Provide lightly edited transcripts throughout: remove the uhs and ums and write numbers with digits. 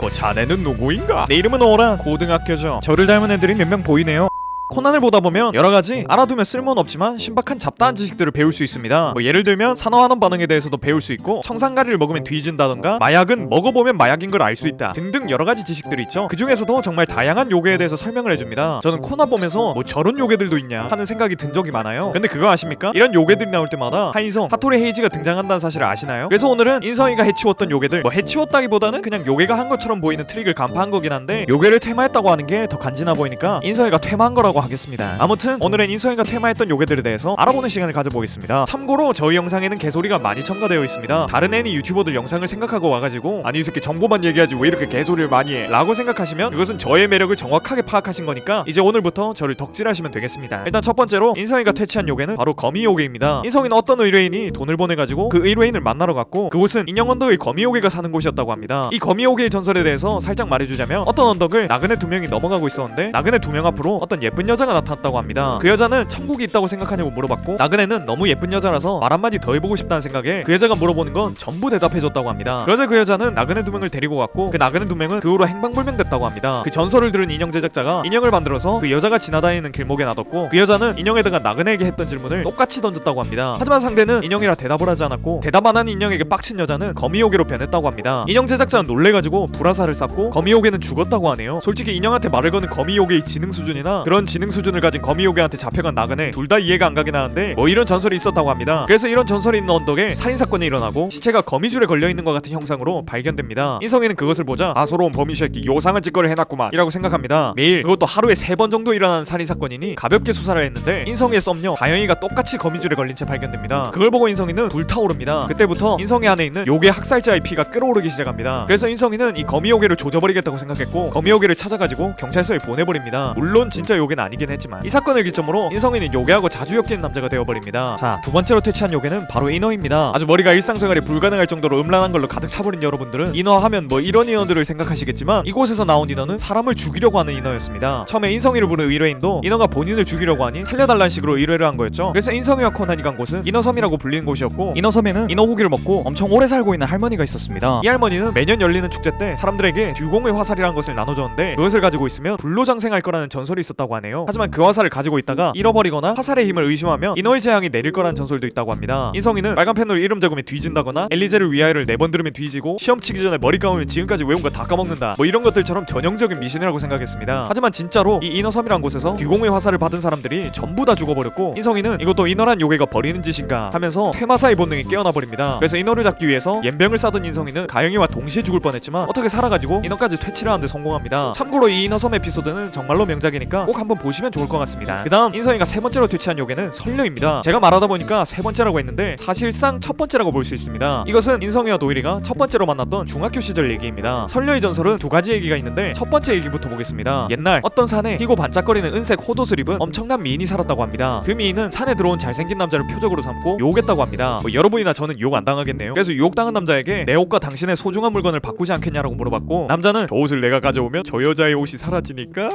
그 자네는 누구인가? 내 이름은 오란 고등학교죠. 저를 닮은 애들이 몇 명 보이네요. 코난을 보다 보면 여러가지 알아두면 쓸모는 없지만 신박한 잡다한 지식들을 배울 수 있습니다. 뭐 예를 들면 산화환원 반응에 대해서도 배울 수 있고 청산가리를 먹으면 뒤진다던가 마약은 먹어보면 마약인 걸 알 수 있다 등등 여러가지 지식들이 있죠. 그 중에서도 정말 다양한 요괴에 대해서 설명을 해줍니다. 저는 코난 보면서 뭐 저런 요괴들도 있냐 하는 생각이 든 적이 많아요. 근데 그거 아십니까? 이런 요괴들이 나올 때마다 하인성, 하토리 헤이지가 등장한다는 사실을 아시나요? 그래서 오늘은 인성이가 해치웠던 요괴들, 뭐 해치웠다기보다는 그냥 요괴가 한 것처럼 보이는 트릭을 간파한 거긴 한데 요괴를 퇴마했다고 하는 게 더 간지나 보이니까 인성이가 퇴마한 거라고 하겠습니다. 아무튼 오늘은 인성이가 퇴마했던 요괴들에 대해서 알아보는 시간을 가져보겠습니다. 참고로 저희 영상에는 개소리가 많이 첨가되어 있습니다. 다른 애니 유튜버들 영상을 생각하고 와가지고 아니 이 새끼 정보만 얘기하지 왜 이렇게 개소리를 많이 해 라고 생각하시면 그것은 저의 매력을 정확하게 파악하신 거니까 이제 오늘부터 저를 덕질하시면 되겠습니다. 일단 첫 번째로 인성이가 퇴치한 요괴는 바로 거미 요괴입니다. 인성이는 어떤 의뢰인이 돈을 보내가지고 그 의뢰인을 만나러 갔고 그곳은 인형 언덕의 거미 요괴가 사는 곳이었다고 합니다. 이 거미 요괴의 전설에 대해서 살짝 말해주자면 어떤 언덕을 나그네 2명이 넘어가고 있었는데 나그네 2명 앞으로 어떤 예쁜 여자가 나타났다고 합니다. 그 여자는 천국이 있다고 생각하냐고 물어봤고 나그네는 너무 예쁜 여자라서 말 한마디 더 해보고 싶다는 생각에 그 여자가 물어보는 건 전부 대답해줬다고 합니다. 그러자 그 여자는 나그네 2명을 데리고 갔고 그 나그네 2명은 그 후로 행방불명됐다고 합니다. 그 전설을 들은 인형 제작자가 인형을 만들어서 그 여자가 지나다니는 길목에 놔뒀고 그 여자는 인형에다가 나그네에게 했던 질문을 똑같이 던졌다고 합니다. 하지만 상대는 인형이라 대답을 하지 않았고 대답 안 하는 인형에게 빡친 여자는 거미요괴로 변했다고 합니다. 인형 제작자는 놀래가지고 불화살을 쐈고 거미요괴는 죽었다고 하네요. 솔직히 인형한테 말을 거는 거미요괴의 지능 수준이나 그런 지능 수준을 가진 거미요괴한테 잡혀간 나그네 둘 다 이해가 안 가긴 하는데 뭐 이런 전설이 있었다고 합니다. 그래서 이런 전설이 있는 언덕에 살인사건이 일어나고 시체가 거미줄에 걸려있는 것 같은 형상으로 발견됩니다. 인성이는 그것을 보자 아소로운 범인 새끼 요상한 짓거리 해놨구만 이라고 생각합니다. 매일 그것도 하루에 3번 정도 일어나는 살인사건이니 가볍게 수사를 했는데 인성이의 썸녀 가영이가 똑같이 거미줄에 걸린 채 발견됩니다. 그걸 보고 인성이는 불타오릅니다. 그때부터 인성이 안에 있는 요괴 학살자의 피가 끓어오르기 시작합니다. 그래서 인성이는 이 거미요괴를 조져버리겠다고 생각했고 거미요괴를 찾아가지고 경찰서에 보내버립니다. 물론 진짜 요괴는 아니긴 했지만 이 사건을 기점으로 인성이는 요괴하고 자주 엮이는 남자가 되어버립니다. 자, 두 번째로 퇴치한 요괴는 바로 인어입니다. 아주 머리가 일상생활이 불가능할 정도로 음란한 걸로 가득 차버린 여러분들은 인어 하면 뭐 이런 인어들을 생각하시겠지만 이곳에서 나온 인어는 사람을 죽이려고 하는 인어였습니다. 처음에 인성이를 부른 의뢰인도 인어가 본인을 죽이려고 하니 살려달라는 식으로 의뢰를 한 거였죠. 그래서 인성이와 코난이 간 곳은 인어섬이라고 불리는 곳이었고 인어섬에는 인어 고기를 먹고 엄청 오래 살고 있는 할머니가 있었습니다. 이 할머니는 매년 열리는 축제 때 사람들에게 듀공의 화살이라는 것을 나눠줬는데 그것을 가지고 있으면 불로장생할 거라는 전설이 있었다고 하네요. 하지만 그 화살을 가지고 있다가 잃어버리거나 화살의 힘을 의심하면 인어의 재앙이 내릴 거라는 전설도 있다고 합니다. 인성이는 빨간 펜으로 이름 적으면 뒤진다거나 엘리제를 위하여를 4번 들으면 뒤지고 시험 치기 전에 머리 감으면 지금까지 외운 거 다 까먹는다 뭐 이런 것들처럼 전형적인 미신이라고 생각했습니다. 하지만 진짜로 이 인어섬이란 곳에서 듀공의 화살을 받은 사람들이 전부 다 죽어버렸고 인성이는 이것도 인어란 요괴가 버리는 짓인가 하면서 퇴마사의 본능이 깨어나 버립니다. 그래서 인어를 잡기 위해서 옌병을 싸던 인성이는 가영이와 동시에 죽을 뻔했지만 어떻게 살아가지고 인어까지 퇴치를 하는데 성공합니다. 참고로 이 인어섬 에피소드는 정말로 명작이니까 꼭 한번 보시면 좋을 것 같습니다. 그 다음 인성이가 세 번째로 퇴치한 요괴는 설녀입니다. 제가 말하다 보니까 세 번째라고 했는데 사실상 첫 번째라고 볼 수 있습니다. 이것은 인성이와 도일이가 첫 번째로 만났던 중학교 시절 얘기입니다. 설녀의 전설은 두 가지 얘기가 있는데 첫 번째 얘기부터 보겠습니다. 옛날 어떤 산에 희고 반짝거리는 은색 호도를 입은 엄청난 미인이 살았다고 합니다. 그 미인은 산에 들어온 잘생긴 남자를 표적으로 삼고 유혹했다고 합니다. 뭐 여러분이나 저는 유혹 안 당하겠네요. 그래서 유혹당한 남자에게 내 옷과 당신의 소중한 물건을 바꾸지 않겠냐라고 물어봤고 남자는 저 옷을 내가 가져오면 저 여자의 옷이 사라지니까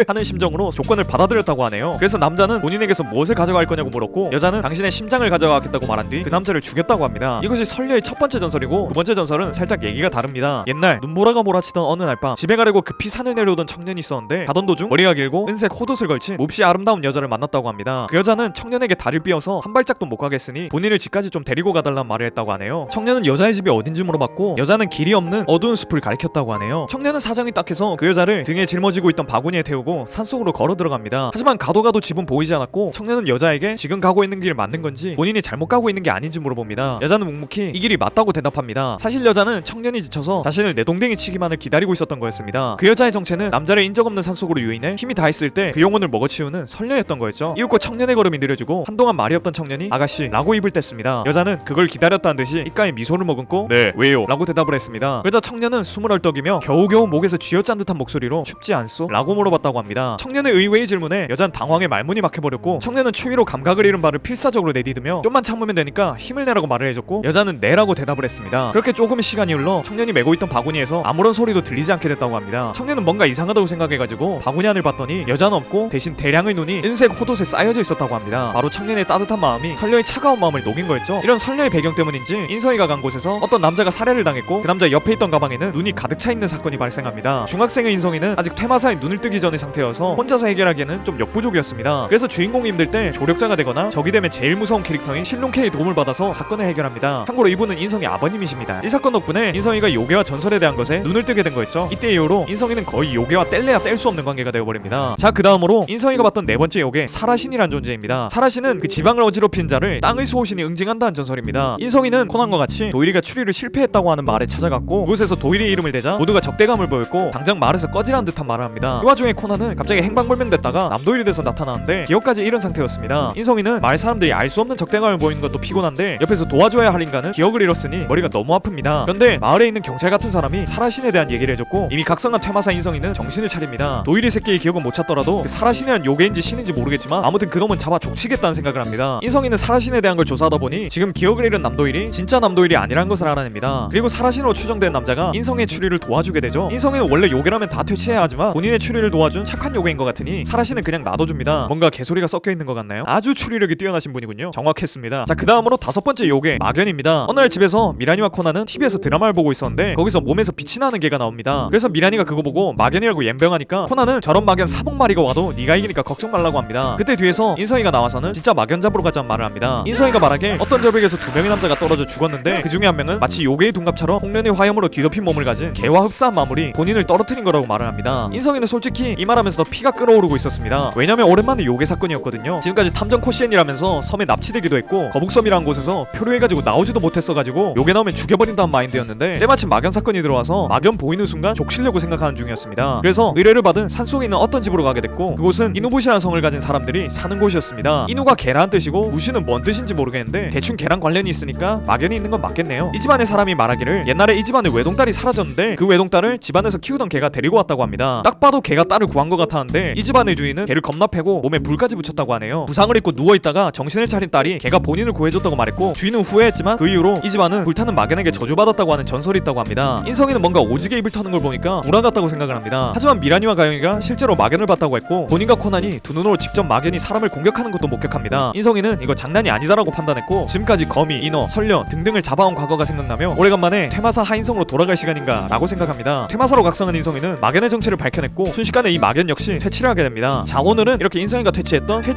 하는 심정으로 조건을 받아들였다고 하네요. 그래서 남자는 본인에게서 무엇을 가져갈 거냐고 물었고 여자는 당신의 심장을 가져가겠다고 말한 뒤 그 남자를 죽였다고 합니다. 이것이 설녀의 첫 번째 전설이고 두 번째 전설은 살짝 얘기가 다릅니다. 옛날 눈보라가 몰아치던 어느 날 밤 집에 가려고 급히 산을 내려오던 청년이 있었는데 가던 도중 머리가 길고 은색 호옷을 걸친 몹시 아름다운 여자를 만났다고 합니다. 그 여자는 청년에게 다리를 삐어서 한 발짝도 못 가겠으니 본인을 집까지 좀 데리고 가달란 말을 했다고 하네요. 청년은 여자의 집이 어딘지 물어봤고 여자는 길이 없는 어두운 숲을 가리켰다고 하네요. 청년은 사정이 딱해서 그 여자를 등에 짊어지고 있던 바구니에 태우고 산속으로 걸어 들어갑니다. 하지만 가도 집은 보이지 않았고 청년은 여자에게 지금 가고 있는 길이 맞는 건지 본인이 잘못 가고 있는 게 아닌지 물어봅니다. 여자는 묵묵히 이 길이 맞다고 대답합니다. 사실 여자는 청년이 지쳐서 자신을 내동댕이 치기만을 기다리고 있었던 거였습니다. 그 여자의 정체는 남자를 인적 없는 산속으로 유인해 힘이 다했을 때 그 영혼을 먹어치우는 설녀였던 거였죠. 이윽고 청년의 걸음이 느려지고 한동안 말이 없던 청년이 아가씨 라고 입을 뗐습니다. 여자는 그걸 기다렸다는 듯이 입가에 미소를 머금고 네 왜요? 라고 대답을 했습니다. 그러자 청년은 숨을 헐떡이며 겨우겨우 목에서 쥐어짠 듯한 목소리로 춥지 않소? 라고 물어봤다고 합니다. 청년의 의외의 질문에 여자는 당황해 말문이 막혀버렸고 청년은 추위로 감각을 잃은 발을 필사적으로 내디디며 좀만 참으면 되니까 힘을 내라고 말을 해줬고 여자는 네라고 대답을 했습니다. 그렇게 조금의 시간이 흘러 청년이 메고 있던 바구니에서 아무런 소리도 들리지 않게 됐다고 합니다. 청년은 뭔가 이상하다고 생각해가지고 바구니 안을 봤더니 여자는 없고 대신 대량의 눈이 은색 호옷에 쌓여져 있었다고 합니다. 바로 청년의 따뜻한 마음이 선녀의 차가운 마음을 녹인 거였죠. 이런 선녀의 배경 때문인지 인성이가 간 곳에서 어떤 남자가 살해를 당했고 그 남자 옆에 있던 가방에는 눈이 가득 차 있는 사건이 발생합니다. 중학생의 인성이는 아직 퇴마사에 눈을 뜨기 전의 상태여서 혼자서 해결하기에는 좀 역부족이었습니다. 그래서 주인공이 힘들 때 조력자가 되거나 적이 되면 제일 무서운 캐릭터인 신롱케의 도움을 받아서 사건을 해결합니다. 참고로 이분은 인성이 아버님이십니다. 이 사건 덕분에 인성이가 요괴와 전설에 대한 것에 눈을 뜨게 된 거였죠. 이때 이후로 인성이는 거의 요괴와 뗄래야 뗄 수 없는 관계가 되어버립니다. 자, 그 다음으로 인성이가 봤던 네 번째 요괴 사라신이란 존재입니다. 사라신은 그 지방을 어지럽힌 자를 땅의 수호신이 응징한다는 전설입니다. 인성이는 코난과 같이 도일이가 추리를 실패했다고 하는 말에 찾아갔고 그곳에서 도일이의 이름을 대자 모두가 적대감을 보였고 당장 말에서 꺼지라는 듯한 말을 합니다. 이 와중에 코난은 갑자기 행방불명됐다가 남도일이 돼서 나타나는데 기억까지 잃은 상태였습니다. 인성이는 말 사람들이 알 수 없는 적대감을 보이는 것도 피곤한데 옆에서 도와줘야 할 인간은 기억을 잃었으니 머리가 너무 아픕니다. 그런데 마을에 있는 경찰 같은 사람이 사라신에 대한 얘기를 해줬고 이미 각성한 퇴마사 인성이는 정신을 차립니다. 도일이 새끼의 기억은 못 찾더라도 그 사라신이란 요괴인지 신인지 모르겠지만 아무튼 그놈은 잡아 족치겠다는 생각을 합니다. 인성이는 사라신에 대한 걸 조사하다 보니 지금 기억을 잃은 남도일이 진짜 남도일이 아니라는 것을 알아냅니다. 그리고 사라신으로 추정된 남자가 인성의 추리를 도와주게 되죠. 인성이는 원래 요괴라면 다 퇴치해야 하지만 본인의 추리를 도와준 착한 요괴인 것 같으니 사라신은 그냥 놔둬줍니다. 뭔가 개소리가 섞여 있는 것 같나요? 아주 추리력이 뛰어나신 분이군요. 정확했습니다. 자, 그 다음으로 다섯 번째 요괴 마견입니다. 어느 날 집에서 미라니와 코나는 TV에서 드라마를 보고 있었는데 거기서 몸에서 빛이 나는 개가 나옵니다. 그래서 미라니가 그거 보고 마견이라고 옌병하니까 코나는 저런 마견 사복 마리가 와도 네가 이기니까 걱정 말라고 합니다. 그때 뒤에서 인성이가 나와서는 진짜 마견 잡으러 가자는 말을 합니다. 인성이가 말하길 어떤 절벽에서 두 명의 남자가 떨어져 죽었는데 그 중에 한 명은 마치 요괴의 둔갑처럼 홍련의 화염으로 뒤덮인 몸을 가진 개와 흡사한 마물이 본인을 떨어뜨린 거라고 말을 합니다. 인성이는 솔직히 이 말하면서도 피가 끓어오르고 있었습니다. 왜냐면 오랜만에 요괴 사건이었거든요. 지금까지 탐정 코시엔이라면서 섬에 납치되기도 했고 거북섬이라는 곳에서 표류해가지고 나오지도 못했어가지고 요괴 나오면 죽여버린다는 마인드였는데 때마침 마견 사건이 들어와서 마견 보이는 순간 족치려고 생각하는 중이었습니다. 그래서 의뢰를 받은 산속에 있는 어떤 집으로 가게 됐고 그곳은 이누부시라는 성을 가진 사람들이 사는 곳이었습니다. 이누가 개란 뜻이고 부시는 뭔 뜻인지 모르겠는데 대충 개랑 관련이 있으니까 마견이 있는 건 맞겠네요. 이 집안의 사람이 말하기를 옛날에 이 집안에 외동딸이 사라졌는데 그 외동딸을 집안에서 키우던 개가 데리고 왔다고 합니다. 딱 봐도 개가 딸을 구한 것 같았는데 이 집안의 주인은 개를 겁나 패고 몸에 불까지 붙였다고 하네요. 부상을 입고 누워있다가 정신을 차린 딸이 개가 본인을 구해줬다고 말했고 주인은 후회했지만 그 이후로 이 집안은 불타는 마견에게 저주받았다고 하는 전설이 있다고 합니다. 인성이는 뭔가 오지게 입을 터는 걸 보니까 불화 같다고 생각을 합니다. 하지만 미라니와 가영이가 실제로 마견을 봤다고 했고 본인과 코난이 두 눈으로 직접 마견이 사람을 공격하는 것도 목격합니다. 인성이는 이거 장난이 아니다라고 판단했고 지금까지 거미, 인어, 설녀 등등을 잡아온 과거가 생각나며 오래간만에 퇴마사 하인성으로 돌아갈 시간인가 라고 생각합니다. 퇴마사로 각성한 인성이는 마견의 정체를 밝혀냈고 순식간에 이 마견 역시 퇴치를 하게 됩니다. 자, 오늘은 이렇게 인성이가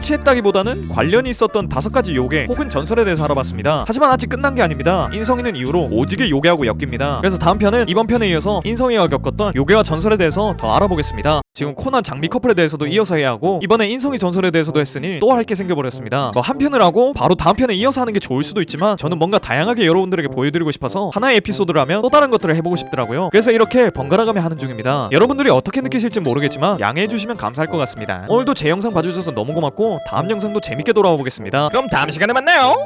퇴치했다기보다는 관련이 있었던 5가지 요괴 혹은 전설에 대해서 알아봤습니다. 하지만 아직 끝난 게 아닙니다. 인성이는 이후로 오지게 요괴하고 엮입니다. 그래서 다음 편은 이번 편에 이어서 인성이가 겪었던 요괴와 전설에 대해서 더 알아보겠습니다. 지금 코난 장미 커플에 대해서도 이어서 해야 하고 이번에 인성이 전설에 대해서도 했으니 또 할 게 생겨버렸습니다. 뭐 한 편을 하고 바로 다음 편에 이어서 하는 게 좋을 수도 있지만 저는 뭔가 다양하게 여러분들에게 보여드리고 싶어서 하나의 에피소드를 하면 또 다른 것들을 해보고 싶더라고요. 그래서 이렇게 번갈아가며 하는 중입니다. 여러분들이 어떻게 느끼실지 모르겠지만 양해해주시면 감사할 것 같습니다. 오늘도 제 영상 봐주셔서 너무 고맙고 다음 영상도 재밌게 돌아와 보겠습니다. 그럼 다음 시간에 만나요.